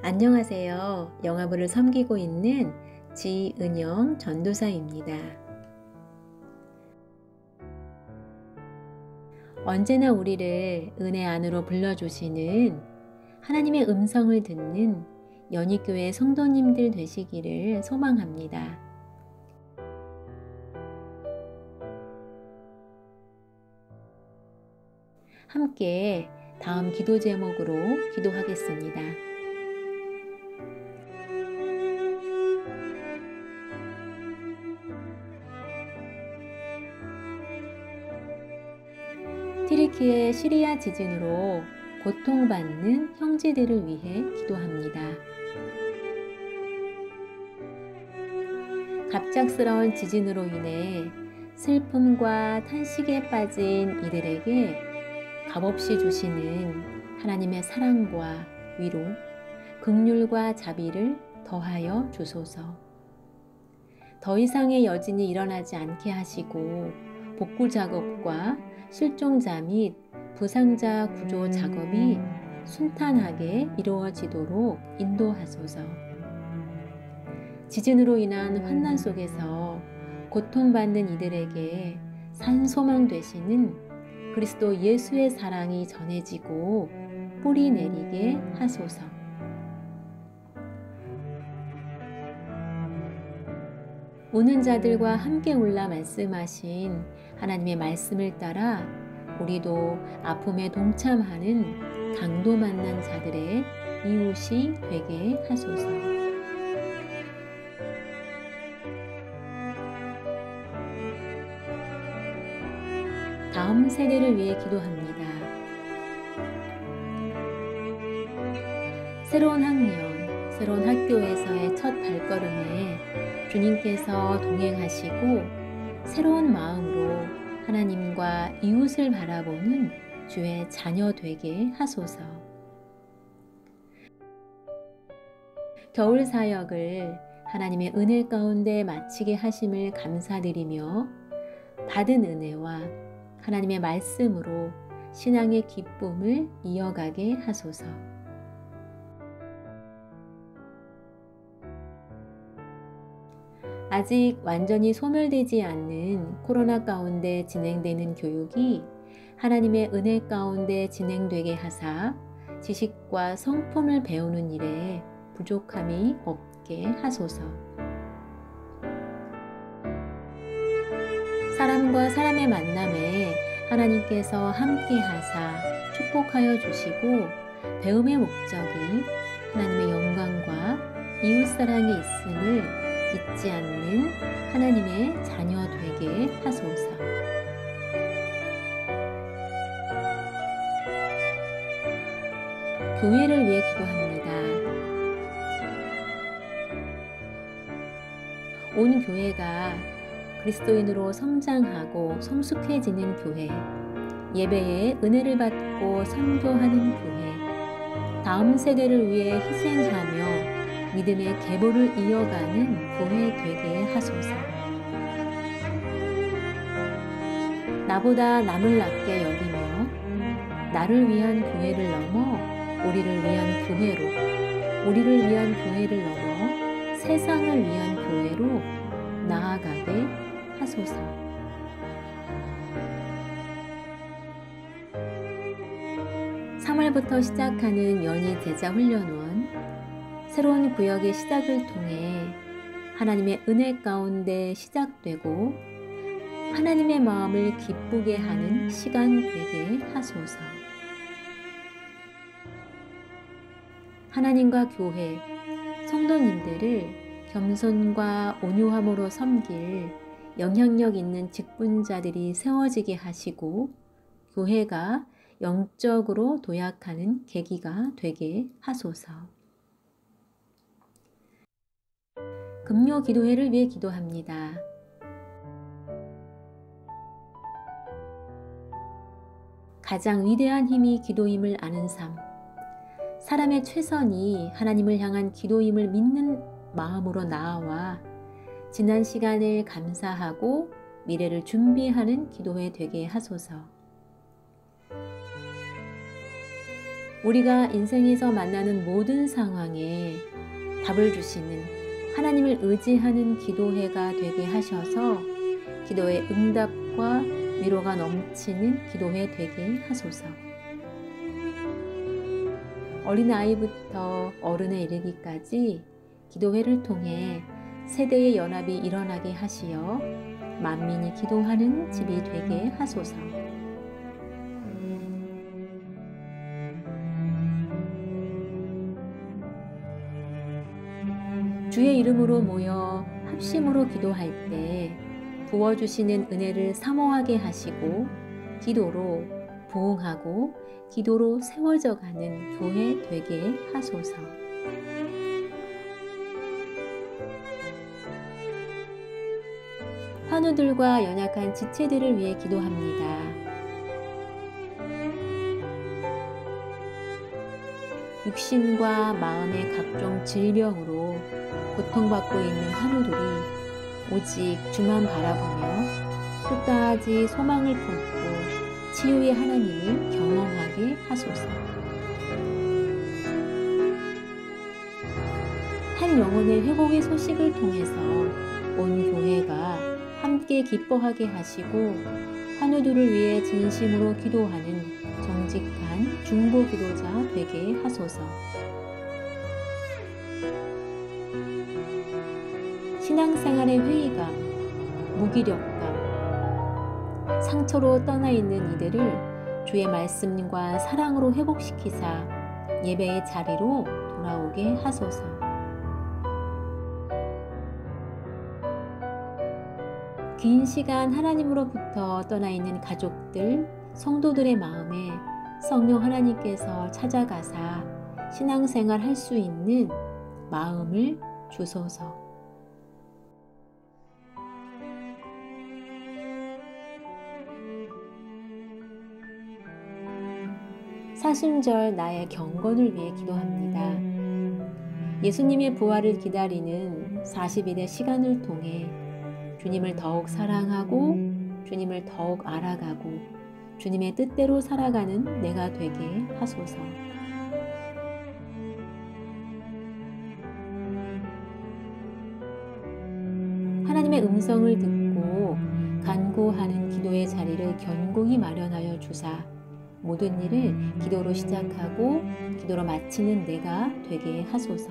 안녕하세요. 영화부를 섬기고 있는 지은영 전도사입니다. 언제나 우리를 은혜 안으로 불러주시는 하나님의 음성을 듣는 연희교회 성도님들 되시기를 소망합니다. 함께 다음 기도 제목으로 기도하겠습니다. 튀르키예 시리아 지진으로 고통받는 형제들을 위해 기도합니다. 갑작스러운 지진으로 인해 슬픔과 탄식에 빠진 이들에게 값없이 주시는 하나님의 사랑과 위로, 긍휼과 자비를 더하여 주소서. 더 이상의 여진이 일어나지 않게 하시고 복구 작업과 실종자 및 부상자 구조 작업이 순탄하게 이루어지도록 인도하소서. 지진으로 인한 환난 속에서 고통받는 이들에게 산소망 되시는 그리스도 예수의 사랑이 전해지고 뿌리 내리게 하소서. 우는 자들과 함께 올라 말씀하신 하나님의 말씀을 따라 우리도 아픔에 동참하는 강도 만난 자들의 이웃이 되게 하소서. 다음 세대를 위해 기도합니다. 새로운 학년, 새로운 학교에서의 첫 발걸음에 주님께서 동행하시고 새로운 마음으로 하나님과 이웃을 바라보는 주의 자녀 되게 하소서. 겨울 사역을 하나님의 은혜 가운데 마치게 하심을 감사드리며 받은 은혜와 하나님의 말씀으로 신앙의 기쁨을 이어가게 하소서. 아직 완전히 소멸되지 않는 코로나 가운데 진행되는 교육이 하나님의 은혜 가운데 진행되게 하사 지식과 성품을 배우는 일에 부족함이 없게 하소서. 사람과 사람의 만남에 하나님께서 함께 하사 축복하여 주시고 배움의 목적이 하나님의 영광과 이웃사랑에 있음을 잊지 않는 하나님의 자녀 되게 하소서. 교회를 위해 기도합니다. 온 교회가 그리스도인으로 성장하고 성숙해지는 교회, 예배에 은혜를 받고 선교하는 교회, 다음 세대를 위해 희생하며 믿음의 계보를 이어가는 교회 되게 하소서. 나보다 남을 낮게 여기며 나를 위한 교회를 넘어 우리를 위한 교회로, 우리를 위한 교회를 넘어 세상을 위한 교회로 나아가게 하소서. (3월부터) 시작하는 연희 제자훈련원, 새로운 구역의 시작을 통해 하나님의 은혜 가운데 시작되고 하나님의 마음을 기쁘게 하는 시간 되게 하소서. 하나님과 교회, 성도님들을 겸손과 온유함으로 섬길 영향력 있는 직분자들이 세워지게 하시고 교회가 영적으로 도약하는 계기가 되게 하소서. 금요 기도회를 위해 기도합니다. 가장 위대한 힘이 기도임을 아는 삶, 사람의 최선이 하나님을 향한 기도임을 믿는 마음으로 나아와 지난 시간을 감사하고 미래를 준비하는 기도회 되게 하소서. 우리가 인생에서 만나는 모든 상황에 답을 주시는 하나님을 의지하는 기도회가 되게 하셔서 기도의 응답과 위로가 넘치는 기도회 되게 하소서. 어린아이부터 어른에 이르기까지 기도회를 통해 세대의 연합이 일어나게 하시어 만민이 기도하는 집이 되게 하소서. 주의 이름으로 모여 합심으로 기도할 때 부어주시는 은혜를 사모하게 하시고 기도로 부흥하고 기도로 세워져 가는 교회 되게 하소서. 환우들과 연약한 지체들을 위해 기도합니다. 육신과 마음의 각종 질병으로 고통받고 있는 환우들이 오직 주만 바라보며 끝까지 소망을 품고 치유의 하나님을 경험하게 하소서. 한 영혼의 회복의 소식을 통해서 온 교회가 함께 기뻐하게 하시고 환우들을 위해 진심으로 기도하는 정직한 중보 기도자 되게 하소서. 신앙생활의 회의감, 무기력감, 상처로 떠나 있는 이들을 주의 말씀과 사랑으로 회복시키사 예배의 자리로 돌아오게 하소서. 긴 시간 하나님으로부터 떠나 있는 가족들, 성도들의 마음에 성령 하나님께서 찾아가사 신앙생활 할 수 있는 마음을 주소서. 사순절 나의 경건을 위해 기도합니다. 예수님의 부활을 기다리는 40일의 시간을 통해 주님을 더욱 사랑하고 주님을 더욱 알아가고 주님의 뜻대로 살아가는 내가 되게 하소서. 하나님의 음성을 듣고 간구하는 기도의 자리를 견고히 마련하여 주사 모든 일을 기도로 시작하고 기도로 마치는 내가 되게 하소서.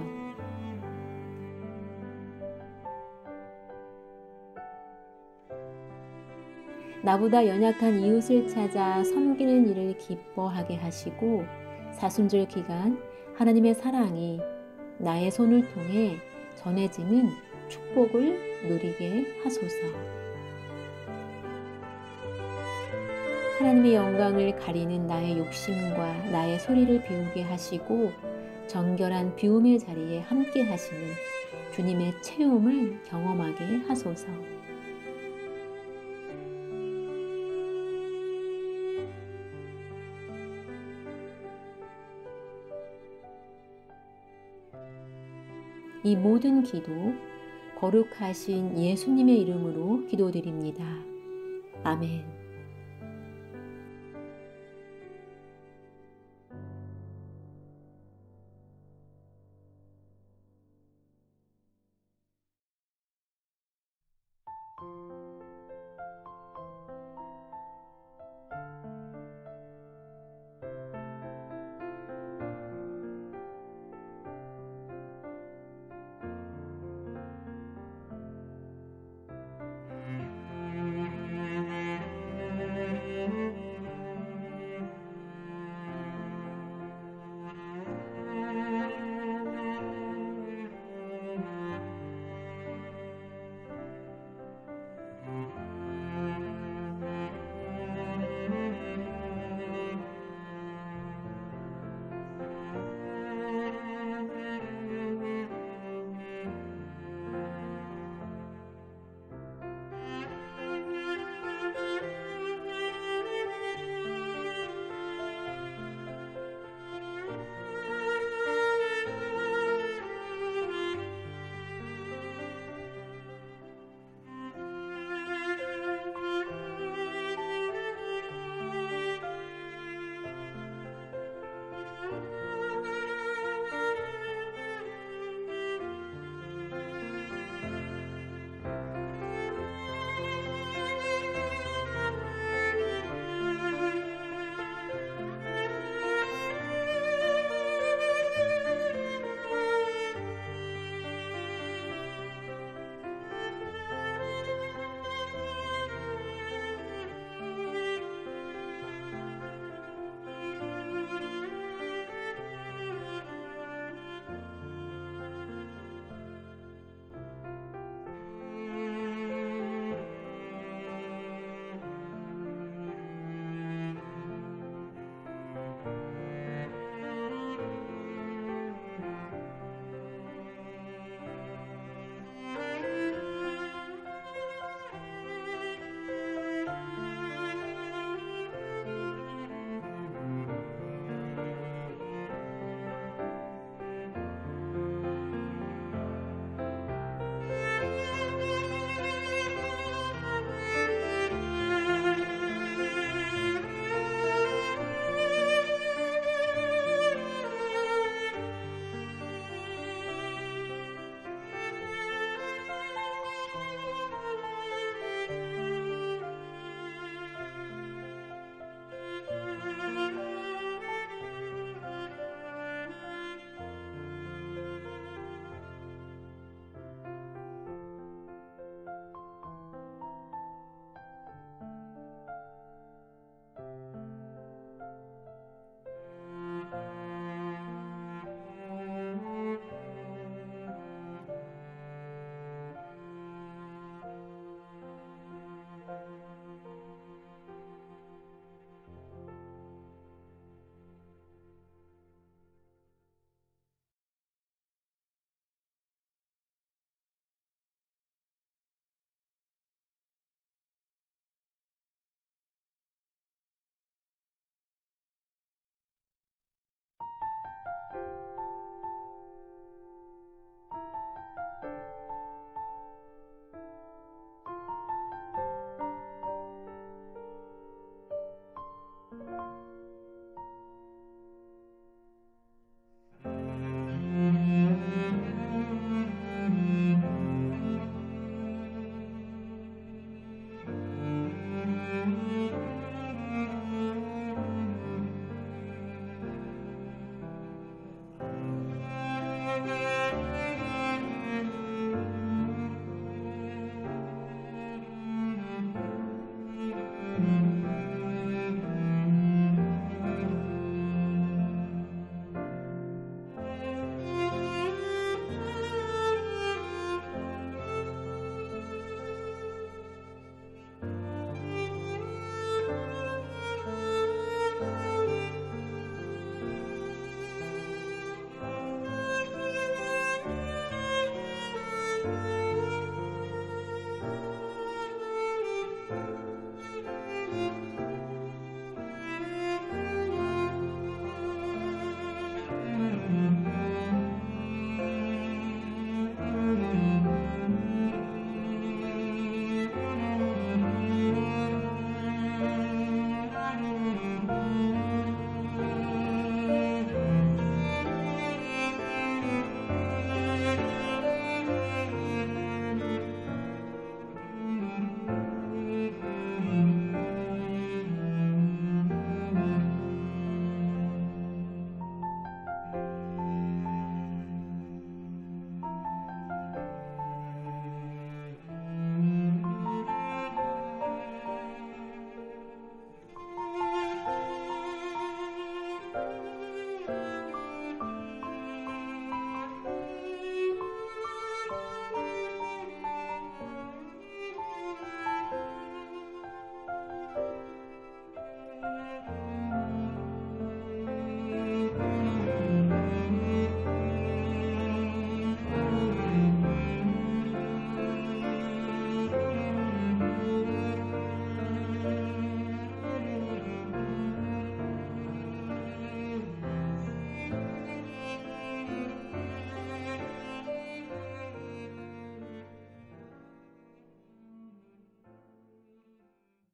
나보다 연약한 이웃을 찾아 섬기는 일을 기뻐하게 하시고 사순절 기간 하나님의 사랑이 나의 손을 통해 전해지는 축복을 누리게 하소서. 하나님의 영광을 가리는 나의 욕심과 나의 소리를 비우게 하시고 정결한 비움의 자리에 함께 하시는 주님의 체험을 경험하게 하소서. 이 모든 기도 거룩하신 예수님의 이름으로 기도드립니다. 아멘.